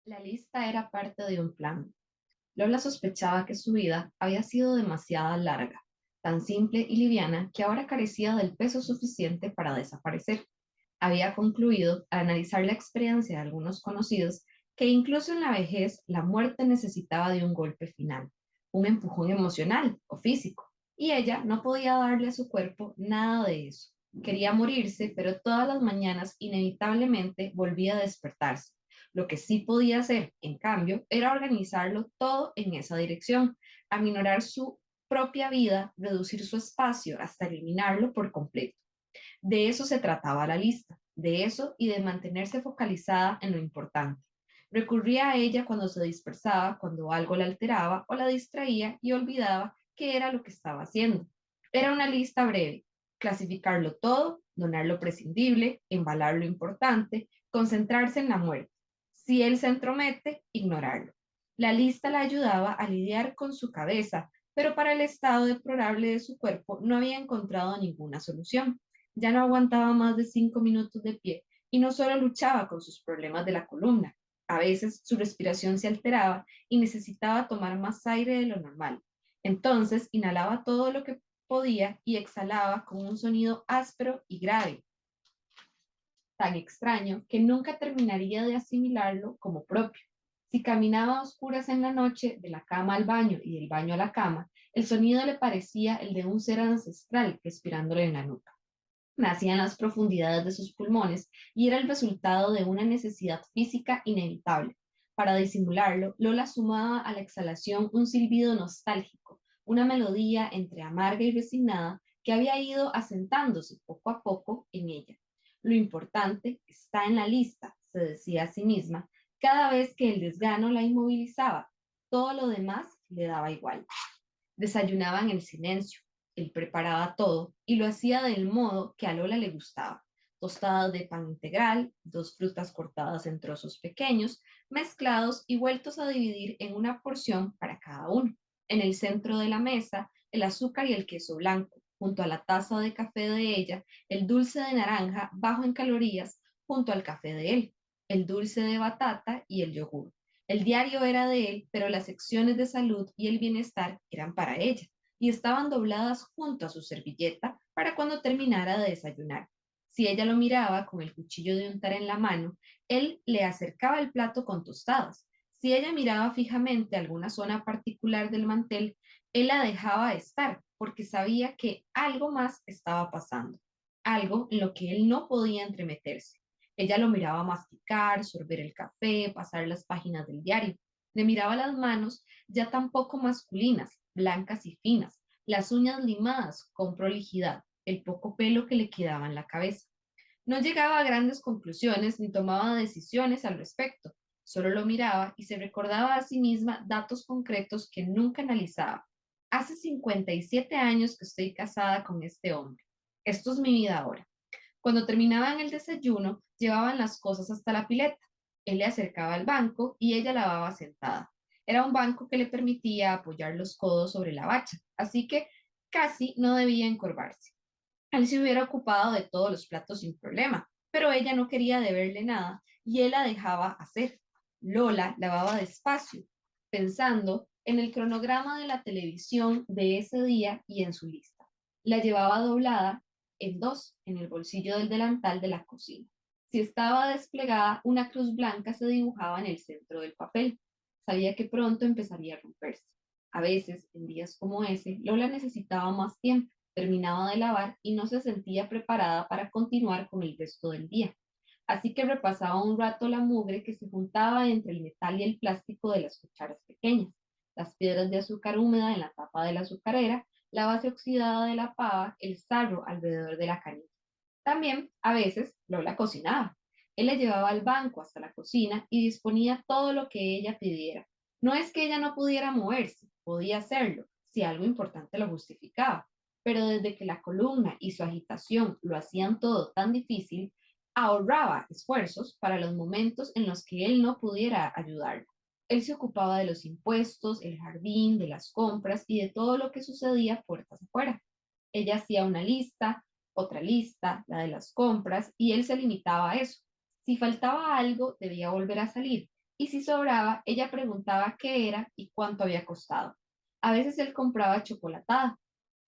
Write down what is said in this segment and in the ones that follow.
La lista era parte de un plan. Lola sospechaba que su vida había sido demasiado larga, tan simple y liviana que ahora carecía del peso suficiente para desaparecer. Había concluido, al analizar la experiencia de algunos conocidos, que incluso en la vejez la muerte necesitaba de un golpe final, un empujón emocional o físico, y ella no podía darle a su cuerpo nada de eso. Quería morirse, pero todas las mañanas inevitablemente volvía a despertarse. Lo que sí podía hacer, en cambio, era organizarlo todo en esa dirección, aminorar su propia vida, reducir su espacio hasta eliminarlo por completo. De eso se trataba la lista, de eso y de mantenerse focalizada en lo importante. Recurría a ella cuando se dispersaba, cuando algo la alteraba o la distraía y olvidaba qué era lo que estaba haciendo. Era una lista breve: clasificarlo todo, donar lo prescindible, embalar lo importante, concentrarse en la muerte. Si él se entromete, ignorarlo. La lista la ayudaba a lidiar con su cabeza, pero para el estado deplorable de su cuerpo no había encontrado ninguna solución. Ya no aguantaba más de 5 minutos de pie y no solo luchaba con sus problemas de la columna. A veces su respiración se alteraba y necesitaba tomar más aire de lo normal. Entonces inhalaba todo lo que podía y exhalaba con un sonido áspero y grave, tan extraño que nunca terminaría de asimilarlo como propio. Si caminaba a oscuras en la noche, de la cama al baño y del baño a la cama, el sonido le parecía el de un ser ancestral respirándole en la nuca. Nacía en las profundidades de sus pulmones y era el resultado de una necesidad física inevitable. Para disimularlo, Lola sumaba a la exhalación un silbido nostálgico, una melodía entre amarga y resignada que había ido asentándose poco a poco en ella. Lo importante está en la lista, se decía a sí misma, cada vez que el desgano la inmovilizaba. Todo lo demás le daba igual. Desayunaban en silencio. Él preparaba todo y lo hacía del modo que a Lola le gustaba: tostadas de pan integral, dos frutas cortadas en trozos pequeños, mezclados y vueltos a dividir en una porción para cada uno. En el centro de la mesa, el azúcar y el queso blanco, junto a la taza de café de ella, el dulce de naranja bajo en calorías junto al café de él, el dulce de batata y el yogur. El diario era de él, pero las secciones de salud y el bienestar eran para ella y estaban dobladas junto a su servilleta para cuando terminara de desayunar. Si ella lo miraba con el cuchillo de untar en la mano, él le acercaba el plato con tostadas. Si ella miraba fijamente alguna zona particular del mantel, él la dejaba estar porque sabía que algo más estaba pasando, algo en lo que él no podía entremeterse. Ella lo miraba masticar, sorber el café, pasar las páginas del diario. Le miraba las manos, ya tampoco masculinas, blancas y finas, las uñas limadas con prolijidad, el poco pelo que le quedaba en la cabeza. No llegaba a grandes conclusiones ni tomaba decisiones al respecto, solo lo miraba y se recordaba a sí misma datos concretos que nunca analizaba. Hace 57 años que estoy casada con este hombre. Esto es mi vida ahora. Cuando terminaban el desayuno, llevaban las cosas hasta la pileta. Él le acercaba al banco y ella lavaba sentada. Era un banco que le permitía apoyar los codos sobre la bacha, así que casi no debía encorvarse. Él se hubiera ocupado de todos los platos sin problema, pero ella no quería deberle nada y él la dejaba hacer. Lola lavaba despacio, pensando en el cronograma de la televisión de ese día y en su lista. La llevaba doblada en dos en el bolsillo del delantal de la cocina. Si estaba desplegada, una cruz blanca se dibujaba en el centro del papel. Sabía que pronto empezaría a romperse. A veces, en días como ese, Lola necesitaba más tiempo. Terminaba de lavar y no se sentía preparada para continuar con el resto del día. Así que repasaba un rato la mugre que se juntaba entre el metal y el plástico de las cucharas pequeñas, las piedras de azúcar húmeda en la tapa de la azucarera, la base oxidada de la pava, el sarro alrededor de la canilla. También, a veces, Lola cocinaba. Él la llevaba al banco hasta la cocina y disponía todo lo que ella pidiera. No es que ella no pudiera moverse, podía hacerlo, si algo importante lo justificaba, pero desde que la columna y su agitación lo hacían todo tan difícil, ahorraba esfuerzos para los momentos en los que él no pudiera ayudarla. Él se ocupaba de los impuestos, el jardín, de las compras y de todo lo que sucedía puertas afuera. Ella hacía una lista, otra lista, la de las compras, y él se limitaba a eso. Si faltaba algo, debía volver a salir. y si sobraba, ella preguntaba qué era y cuánto había costado. A veces él compraba chocolatada.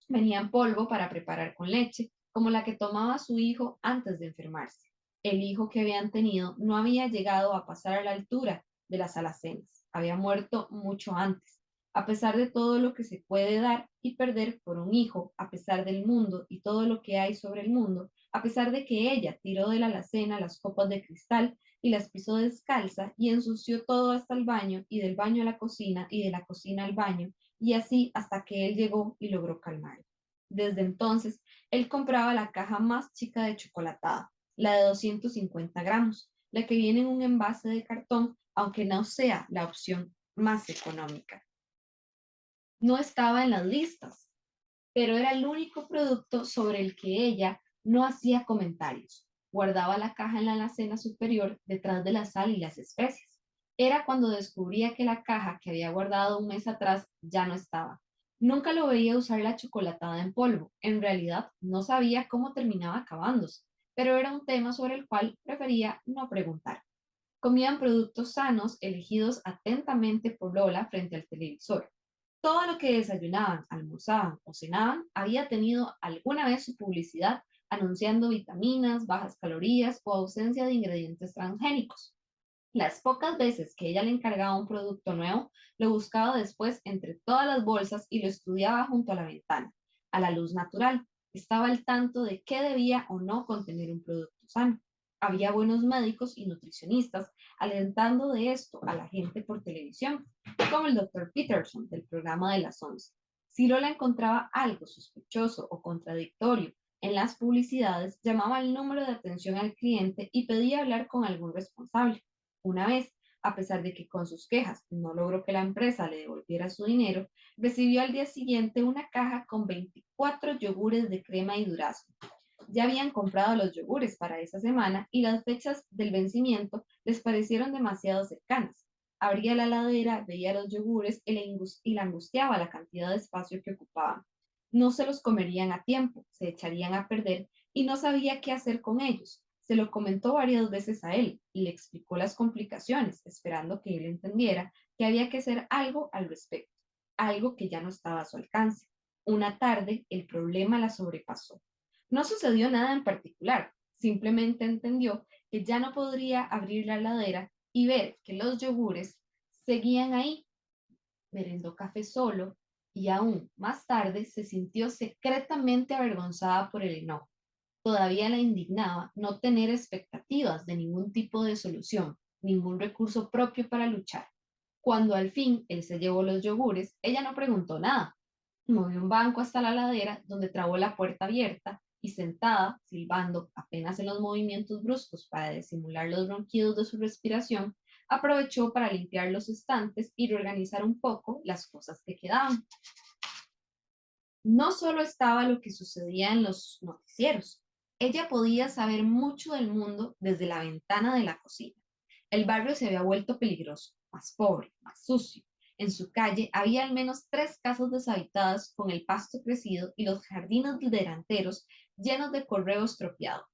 Venía en polvo para preparar con leche, como la que tomaba su hijo antes de enfermarse. El hijo que habían tenido no había llegado a pasar a la altura de las alacenas, había muerto mucho antes. A pesar de todo lo que se puede dar y perder por un hijo, a pesar del mundo y todo lo que hay sobre el mundo, a pesar de que ella tiró de la alacena las copas de cristal y las pisó descalza y ensució todo hasta el baño y del baño a la cocina y de la cocina al baño, y así hasta que él llegó y logró calmarlo. Desde entonces, él compraba la caja más chica de chocolatada, la de 250 gramos, la que viene en un envase de cartón, aunque no sea la opción más económica. No estaba en las listas, pero era el único producto sobre el que ella no hacía comentarios. Guardaba la caja en la alacena superior detrás de la sal y las especias. Era cuando descubría que la caja que había guardado un mes atrás ya no estaba. Nunca lo veía usar la chocolatada en polvo. En realidad no sabía cómo terminaba acabándose, pero era un tema sobre el cual prefería no preguntar. Comían productos sanos elegidos atentamente por Lola frente al televisor. Todo lo que desayunaban, almorzaban o cenaban había tenido alguna vez su publicidad anunciando vitaminas, bajas calorías o ausencia de ingredientes transgénicos. Las pocas veces que ella le encargaba un producto nuevo, lo buscaba después entre todas las bolsas y lo estudiaba junto a la ventana, a la luz natural. Estaba al tanto de qué debía o no contener un producto sano. Había buenos médicos y nutricionistas alentando de esto a la gente por televisión, como el doctor Peterson del programa de las 11. Si Lola encontraba algo sospechoso o contradictorio en las publicidades, llamaba al número de atención al cliente y pedía hablar con algún responsable. Una vez, a pesar de que con sus quejas no logró que la empresa le devolviera su dinero, recibió al día siguiente una caja con 24 yogures de crema y durazno. Ya habían comprado los yogures para esa semana y las fechas del vencimiento les parecieron demasiado cercanas. Abría la heladera, veía los yogures y la angustiaba la cantidad de espacio que ocupaban. No se los comerían a tiempo, se echarían a perder y no sabía qué hacer con ellos. Se lo comentó varias veces a él y le explicó las complicaciones, esperando que él entendiera que había que hacer algo al respecto, algo que ya no estaba a su alcance. Una tarde el problema la sobrepasó. No sucedió nada en particular, simplemente entendió que ya no podría abrir la heladera y ver que los yogures seguían ahí. Merendó café solo y aún más tarde se sintió secretamente avergonzada por el enojo. Todavía la indignaba no tener expectativas de ningún tipo de solución, ningún recurso propio para luchar. Cuando al fin él se llevó los yogures, ella no preguntó nada. Movió un banco hasta la ladera, donde trabó la puerta abierta y sentada, silbando apenas en los movimientos bruscos para disimular los ronquidos de su respiración, aprovechó para limpiar los estantes y reorganizar un poco las cosas que quedaban. No solo estaba lo que sucedía en los noticieros, ella podía saber mucho del mundo desde la ventana de la cocina. El barrio se había vuelto peligroso, más pobre, más sucio. En su calle había al menos 3 casas deshabitadas con el pasto crecido y los jardines delanteros llenos de correo estropeado.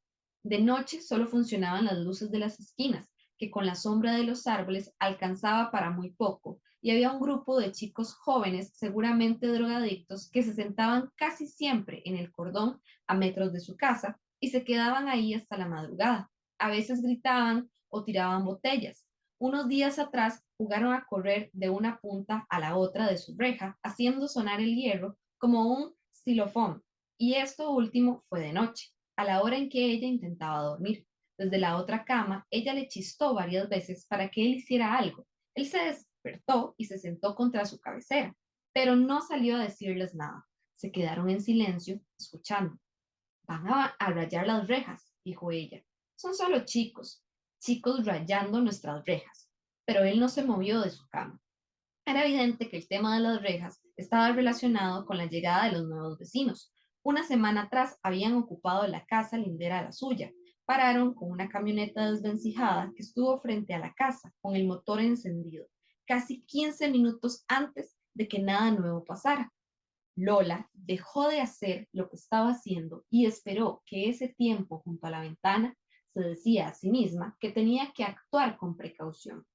De noche solo funcionaban las luces de las esquinas, que con la sombra de los árboles alcanzaba para muy poco, y había un grupo de chicos jóvenes, seguramente drogadictos, que se sentaban casi siempre en el cordón a metros de su casa y se quedaban ahí hasta la madrugada. A veces gritaban o tiraban botellas. Unos días atrás jugaron a correr de una punta a la otra de su reja, haciendo sonar el hierro como un xilofón, y esto último fue de noche, a la hora en que ella intentaba dormir. Desde la otra cama, ella le chistó varias veces para que él hiciera algo. Él se despertó y se sentó contra su cabecera, pero no salió a decirles nada. Se quedaron en silencio, escuchando. Van a rayar las rejas, dijo ella. Son solo chicos, chicos rayando nuestras rejas. Pero él no se movió de su cama. Era evidente que el tema de las rejas estaba relacionado con la llegada de los nuevos vecinos. Una semana atrás habían ocupado la casa lindera a la suya. Pararon con una camioneta desvencijada que estuvo frente a la casa, con el motor encendido, casi 15 minutos antes de que nada nuevo pasara. Lola dejó de hacer lo que estaba haciendo y esperó que ese tiempo junto a la ventana se decía a sí misma que tenía que actuar con precaución.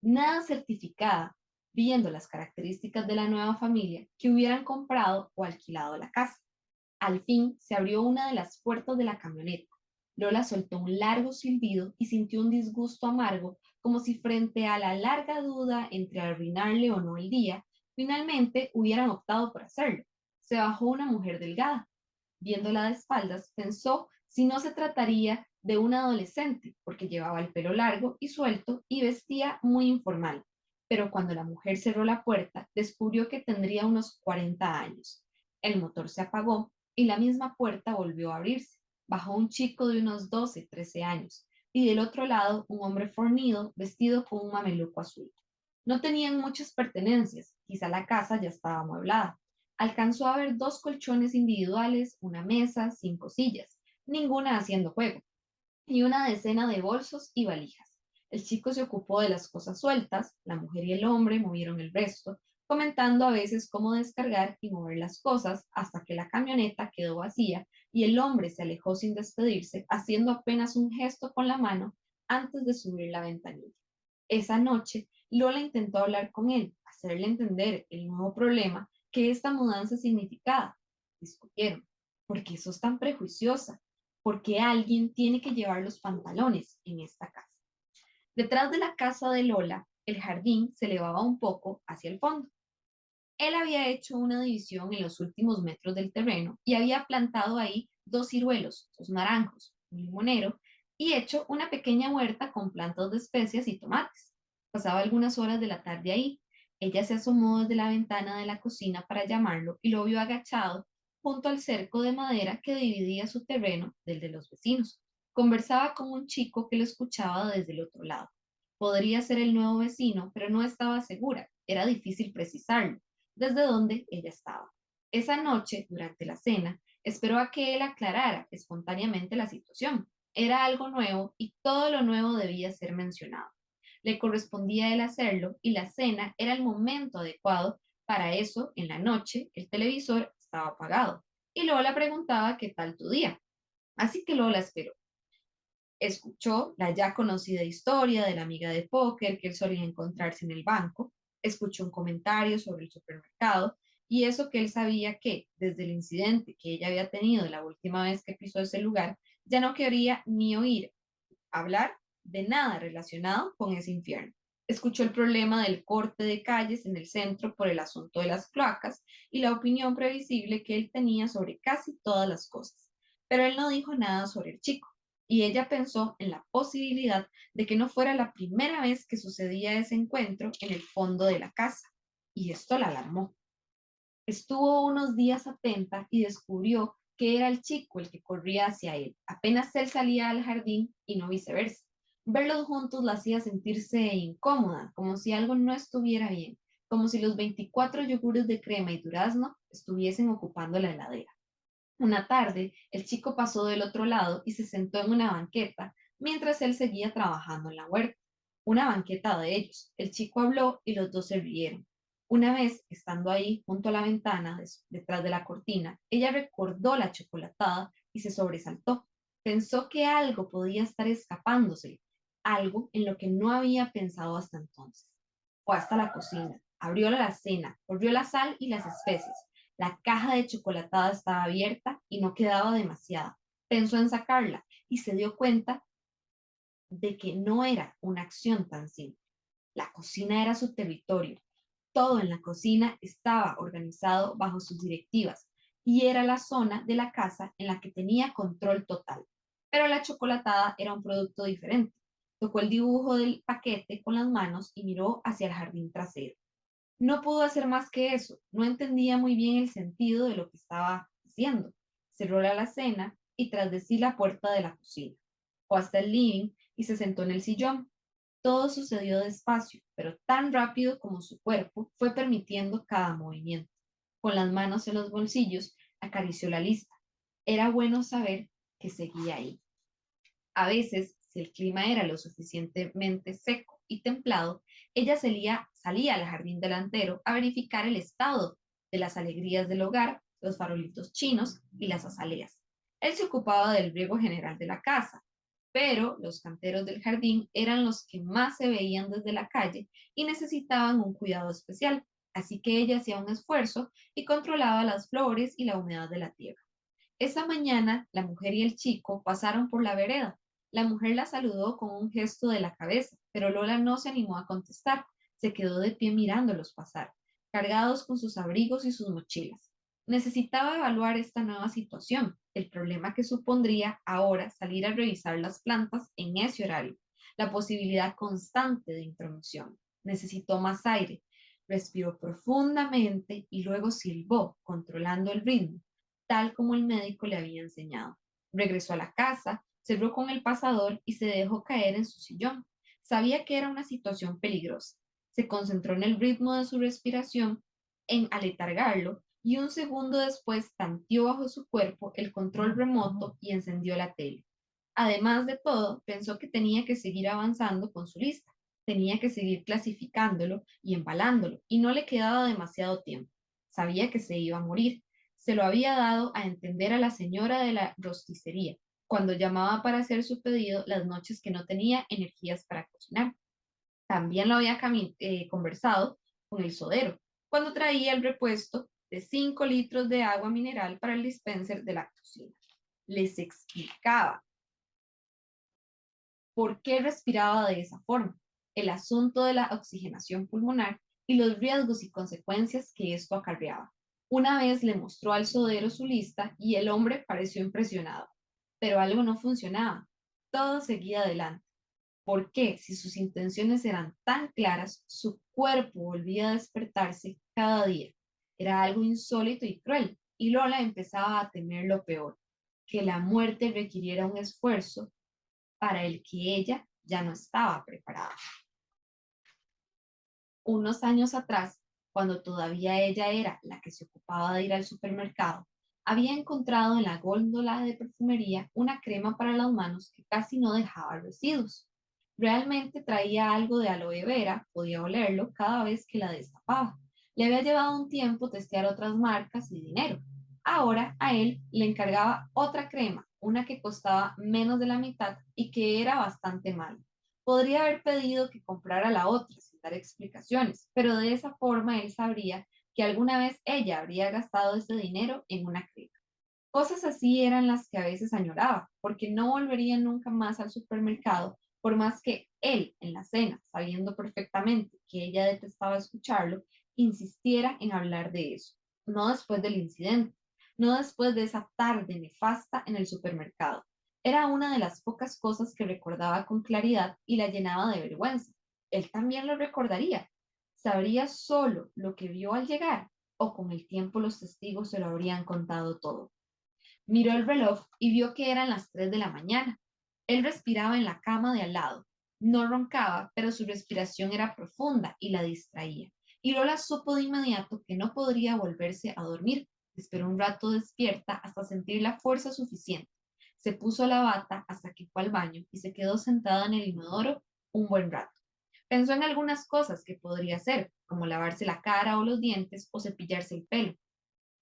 nada certificada, viendo las características de la nueva familia que hubieran comprado o alquilado la casa. Al fin se abrió una de las puertas de la camioneta. Lola soltó un largo silbido y sintió un disgusto amargo, como si frente a la larga duda entre arruinarle o no el día, finalmente hubieran optado por hacerlo. Se bajó una mujer delgada. Viéndola de espaldas, pensó si no se trataría de una adolescente, porque llevaba el pelo largo y suelto y vestía muy informal. Pero cuando la mujer cerró la puerta, descubrió que tendría unos 40 años. El motor se apagó y la misma puerta volvió a abrirse. Bajó un chico de unos 12, 13 años y del otro lado un hombre fornido vestido con un mameluco azul. No tenían muchas pertenencias, quizá la casa ya estaba amueblada. Alcanzó a ver dos colchones individuales, una mesa, 5 sillas, ninguna haciendo juego, y una decena de bolsos y valijas. El chico se ocupó de las cosas sueltas, la mujer y el hombre movieron el resto, comentando a veces cómo descargar y mover las cosas hasta que la camioneta quedó vacía y el hombre se alejó sin despedirse, haciendo apenas un gesto con la mano antes de subir la ventanilla. Esa noche, Lola intentó hablar con él, hacerle entender el nuevo problema que esta mudanza significaba. Discutieron. ¿Por qué sos tan prejuiciosa? Porque alguien tiene que llevar los pantalones en esta casa. Detrás de la casa de Lola, el jardín se elevaba un poco hacia el fondo. Él había hecho una división en los últimos metros del terreno y había plantado ahí 2 ciruelos, 2 naranjos, un limonero y hecho una pequeña huerta con plantas de especias y tomates. Pasaba algunas horas de la tarde ahí. Ella se asomó desde la ventana de la cocina para llamarlo y lo vio agachado junto al cerco de madera que dividía su terreno del de los vecinos. Conversaba con un chico que lo escuchaba desde el otro lado. Podría ser el nuevo vecino, pero no estaba segura. Era difícil precisarlo desde donde ella estaba. Esa noche, durante la cena, esperó a que él aclarara espontáneamente la situación. Era algo nuevo y todo lo nuevo debía ser mencionado. Le correspondía a él hacerlo y la cena era el momento adecuado para eso. En la noche, el televisor estaba apagado y Lola preguntaba qué tal tu día. Así que Lola esperó. Escuchó la ya conocida historia de la amiga de póker que él solía encontrarse en el banco, escuchó un comentario sobre el supermercado y eso que él sabía que, desde el incidente que ella había tenido la última vez que pisó ese lugar, ya no quería ni oír hablar de nada relacionado con ese infierno. Escuchó el problema del corte de calles en el centro por el asunto de las cloacas y la opinión previsible que él tenía sobre casi todas las cosas. Pero él no dijo nada sobre el chico y ella pensó en la posibilidad de que no fuera la primera vez que sucedía ese encuentro en el fondo de la casa. Y esto la alarmó. Estuvo unos días atenta y descubrió que era el chico el que corría hacia él, apenas él salía al jardín y no viceversa. Verlos juntos la hacía sentirse incómoda, como si algo no estuviera bien, como si los 24 yogures de crema y durazno estuviesen ocupando la heladera. Una tarde, el chico pasó del otro lado y se sentó en una banqueta mientras él seguía trabajando en la huerta. Una banqueta de ellos. El chico habló y los dos se rieron. Una vez, estando ahí junto a la ventana, detrás de la cortina, ella recordó la chocolatada y se sobresaltó. Pensó que algo podía estar escapándose, algo en lo que no había pensado hasta entonces. Fue hasta la cocina, abrió la alacena, volvió la sal y las especies. La caja de chocolatada estaba abierta y no quedaba demasiada. Pensó en sacarla y se dio cuenta de que no era una acción tan simple. La cocina era su territorio. Todo en la cocina estaba organizado bajo sus directivas y era la zona de la casa en la que tenía control total. Pero la chocolatada era un producto diferente. Tocó el dibujo del paquete con las manos y miró hacia el jardín trasero. No pudo hacer más que eso. No entendía muy bien el sentido de lo que estaba haciendo. Cerró la alacena y tras de sí la puerta de la cocina. Fue hasta el living y se sentó en el sillón. Todo sucedió despacio, pero tan rápido como su cuerpo fue permitiendo cada movimiento. Con las manos en los bolsillos, acarició la lista. Era bueno saber que seguía ahí. A veces, si el clima era lo suficientemente seco y templado, ella salía al jardín delantero a verificar el estado de las alegrías del hogar, los farolitos chinos y las azaleas. Él se ocupaba del riego general de la casa. pero los canteros del jardín eran los que más se veían desde la calle y necesitaban un cuidado especial, así que ella hacía un esfuerzo y controlaba las flores y la humedad de la tierra. Esa mañana, la mujer y el chico pasaron por la vereda. La mujer la saludó con un gesto de la cabeza, pero Lola no se animó a contestar. Se quedó de pie mirándolos pasar, cargados con sus abrigos y sus mochilas. Necesitaba evaluar esta nueva situación, el problema que supondría ahora salir a revisar las plantas en ese horario, la posibilidad constante de intromisión. Necesitó más aire. Respiró profundamente y luego silbó, controlando el ritmo tal como el médico le había enseñado. Regresó a la casa, cerró con el pasador y se dejó caer en su sillón. Sabía que era una situación peligrosa. Se concentró en el ritmo de su respiración, en aletargarlo, y un segundo después tanteó bajo su cuerpo el control remoto y encendió la tele. Además de todo, pensó que tenía que seguir avanzando con su lista. Tenía que seguir clasificándolo y embalándolo, y no le quedaba demasiado tiempo. Sabía que se iba a morir. Se lo había dado a entender a la señora de la rosticería cuando llamaba para hacer su pedido las noches que no tenía energías para cocinar. También lo había conversado con el sodero cuando traía el repuesto de 5 litros de agua mineral para el dispenser de la cocina. Les explicaba por qué respiraba de esa forma, el asunto de la oxigenación pulmonar y los riesgos y consecuencias que esto acarreaba. Una vez le mostró al sodero su lista y el hombre pareció impresionado, pero algo no funcionaba. Todo seguía adelante. ¿Por qué, si sus intenciones eran tan claras, su cuerpo volvía a despertarse cada día? Era algo insólito y cruel, y Lola empezaba a temer lo peor, que la muerte requiriera un esfuerzo para el que ella ya no estaba preparada. Unos años atrás, cuando todavía ella era la que se ocupaba de ir al supermercado, había encontrado en la góndola de perfumería una crema para las manos que casi no dejaba residuos. Realmente traía algo de aloe vera, podía olerlo cada vez que la destapaba. Le había llevado un tiempo testear otras marcas y dinero. Ahora a él le encargaba otra crema, una que costaba menos de la mitad y que era bastante mala. Podría haber pedido que comprara la otra sin dar explicaciones, pero de esa forma él sabría que alguna vez ella habría gastado ese dinero en una crema. Cosas así eran las que a veces añoraba, porque no volvería nunca más al supermercado, por más que él en la cena, sabiendo perfectamente que ella detestaba escucharlo, insistiera en hablar de eso. No después del incidente, no después de esa tarde nefasta en el supermercado. Era una de las pocas cosas que recordaba con claridad y la llenaba de vergüenza. Él también lo recordaría. ¿Sabría solo lo que vio al llegar? ¿O con el tiempo los testigos se lo habrían contado todo? Miró el reloj y vio que eran las 3 de la mañana. Él respiraba en la cama de al lado. No roncaba, pero su respiración era profunda y la distraía. Y Lola supo de inmediato que no podría volverse a dormir. Esperó un rato despierta hasta sentir la fuerza suficiente. Se puso la bata hasta que fue al baño y se quedó sentada en el inodoro un buen rato. Pensó en algunas cosas que podría hacer, como lavarse la cara o los dientes o cepillarse el pelo,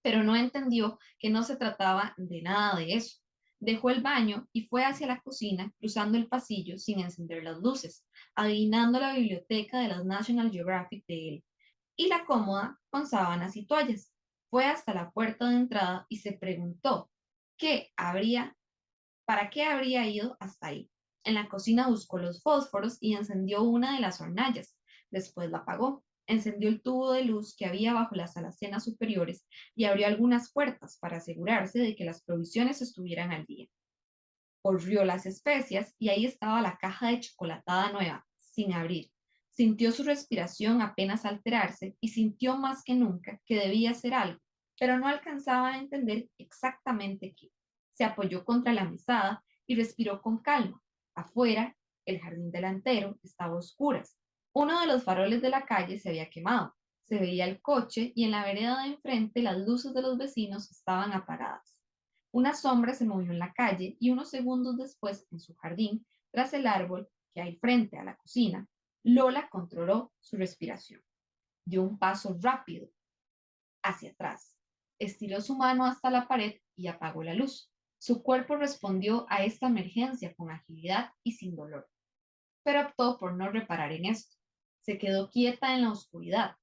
pero no entendió que no se trataba de nada de eso. Dejó el baño y fue hacia la cocina, cruzando el pasillo sin encender las luces, adivinando la biblioteca de las National Geographic de él y la cómoda con sábanas y toallas. Fue hasta la puerta de entrada y se preguntó qué habría, para qué habría ido hasta ahí. En la cocina buscó los fósforos y encendió una de las hornallas. Después la apagó. Encendió el tubo de luz que había bajo las alacenas superiores y abrió algunas puertas para asegurarse de que las provisiones estuvieran al día. Corrió las especias y ahí estaba la caja de chocolatada nueva, sin abrir. Sintió su respiración apenas alterarse y sintió más que nunca que debía hacer algo, pero no alcanzaba a entender exactamente qué. Se apoyó contra la mesada y respiró con calma. Afuera, el jardín delantero estaba a oscuras. Uno de los faroles de la calle se había quemado. Se veía el coche y en la vereda de enfrente las luces de los vecinos estaban apagadas. Una sombra se movió en la calle y unos segundos después, en su jardín, tras el árbol que hay frente a la cocina, Lola controló su respiración. Dio un paso rápido hacia atrás, estiró su mano hasta la pared y apagó la luz. Su cuerpo respondió a esta emergencia con agilidad y sin dolor, pero optó por no reparar en esto. Se quedó quieta en la oscuridad,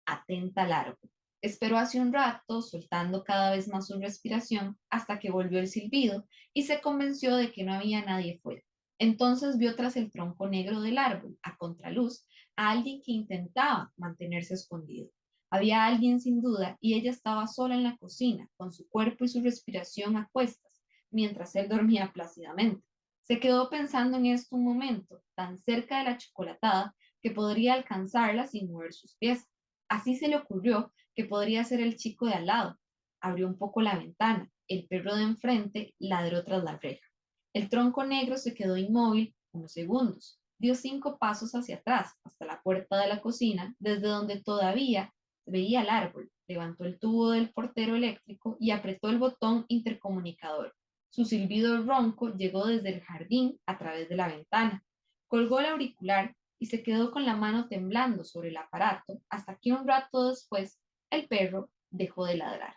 atenta al árbol. Esperó hace un rato, soltando cada vez más su respiración, hasta que volvió el silbido y se convenció de que no había nadie fuera. Entonces vio tras el tronco negro del árbol, a contraluz, a alguien que intentaba mantenerse escondido. Había alguien sin duda y ella estaba sola en la cocina, con su cuerpo y su respiración a cuestas, mientras él dormía plácidamente. Se quedó pensando en esto un momento, tan cerca de la chocolatada que podría alcanzarla sin mover sus pies. Así se le ocurrió que podría ser el chico de al lado. Abrió un poco la ventana. El perro de enfrente ladró tras la reja. El tronco negro se quedó inmóvil unos segundos. Dio 5 pasos hacia atrás, hasta la puerta de la cocina, desde donde todavía veía el árbol. Levantó el tubo del portero eléctrico y apretó el botón intercomunicador. Su silbido ronco llegó desde el jardín a través de la ventana. Colgó el auricular y se quedó con la mano temblando sobre el aparato hasta que un rato después el perro dejó de ladrar.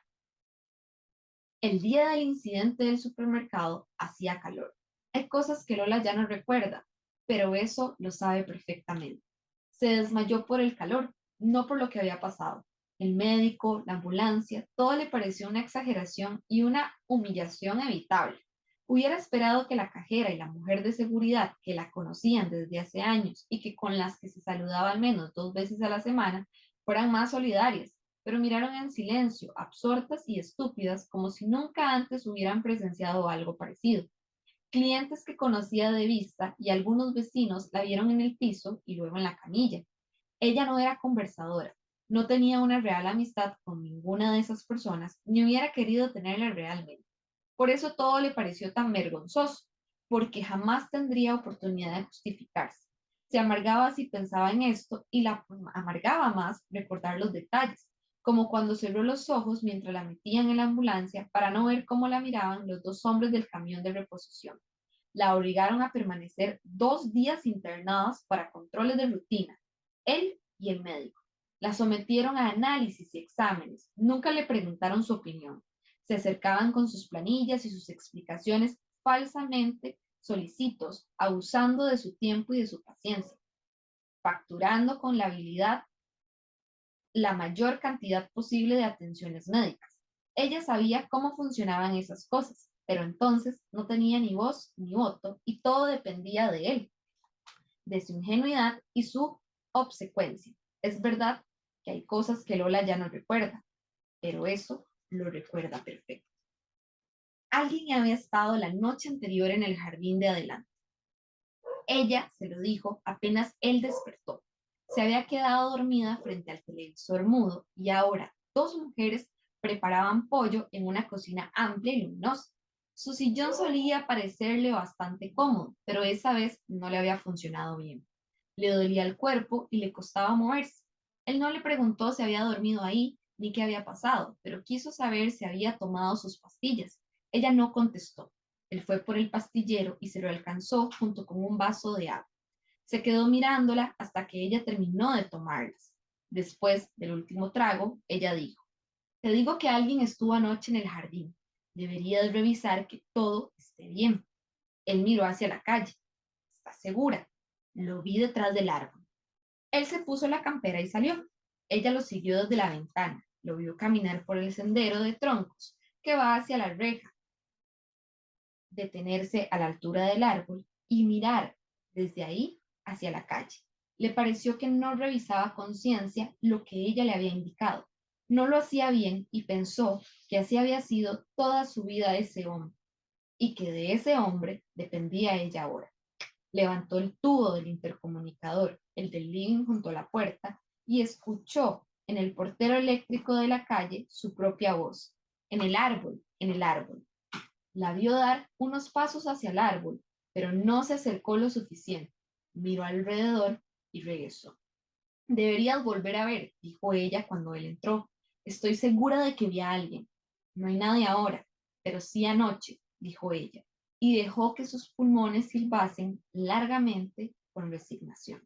El día del incidente del supermercado hacía calor. Hay cosas que Lola ya no recuerda, pero eso lo sabe perfectamente. Se desmayó por el calor, no por lo que había pasado. El médico, la ambulancia, todo le pareció una exageración y una humillación evitable. Hubiera esperado que la cajera y la mujer de seguridad, que la conocían desde hace años y que con las que se saludaba al menos 2 veces a la semana, fueran más solidarias, pero miraron en silencio, absortas y estúpidas, como si nunca antes hubieran presenciado algo parecido. Clientes que conocía de vista y algunos vecinos la vieron en el piso y luego en la camilla. Ella no era conversadora, no tenía una real amistad con ninguna de esas personas, ni hubiera querido tenerla realmente. Por eso todo le pareció tan vergonzoso, porque jamás tendría oportunidad de justificarse. Se amargaba si pensaba en esto y la amargaba más recordar los detalles, como cuando cerró los ojos mientras la metían en la ambulancia para no ver cómo la miraban los 2 hombres del camión de reposición. La obligaron a permanecer 2 días internadas para controles de rutina, él y el médico. La sometieron a análisis y exámenes. Nunca le preguntaron su opinión. Se acercaban con sus planillas y sus explicaciones falsamente solicitos, abusando de su tiempo y de su paciencia, facturando con la habilidad la mayor cantidad posible de atenciones médicas. Ella sabía cómo funcionaban esas cosas, pero entonces no tenía ni voz ni voto y todo dependía de él, de su ingenuidad y su obsecuencia. Es verdad que hay cosas que Lola ya no recuerda, pero eso lo recuerda perfecto. Alguien había estado la noche anterior en el jardín de adelante. Ella se lo dijo apenas él despertó. Se había quedado dormida frente al televisor mudo y ahora 2 mujeres preparaban pollo en una cocina amplia y luminosa. Su sillón solía parecerle bastante cómodo, pero esa vez no le había funcionado bien. Le dolía el cuerpo y le costaba moverse. Él no le preguntó si había dormido ahí ni qué había pasado, pero quiso saber si había tomado sus pastillas. Ella no contestó. Él fue por el pastillero y se lo alcanzó junto con un vaso de agua. Se quedó mirándola hasta que ella terminó de tomarlas. Después del último trago, ella dijo: te digo que alguien estuvo anoche en el jardín. Deberías revisar que todo esté bien. Él miró hacia la calle. ¿Estás segura? Lo vi detrás del árbol. Él se puso la campera y salió. Ella lo siguió desde la ventana. Lo vio caminar por el sendero de troncos que va hacia la reja, detenerse a la altura del árbol y mirar desde ahí hacia la calle. Le pareció que no revisaba con ciencia lo que ella le había indicado. No lo hacía bien y pensó que así había sido toda su vida ese hombre y que de ese hombre dependía ella ahora. Levantó el tubo del intercomunicador, el del living junto a la puerta, y escuchó en el portero eléctrico de la calle su propia voz. En el árbol, en el árbol. La vio dar unos pasos hacia el árbol, pero no se acercó lo suficiente. Miró alrededor y regresó. Deberías volver a ver, dijo ella cuando él entró. Estoy segura de que vi a alguien. No hay nadie ahora, pero sí anoche, dijo ella, y dejó que sus pulmones silbasen largamente con resignación.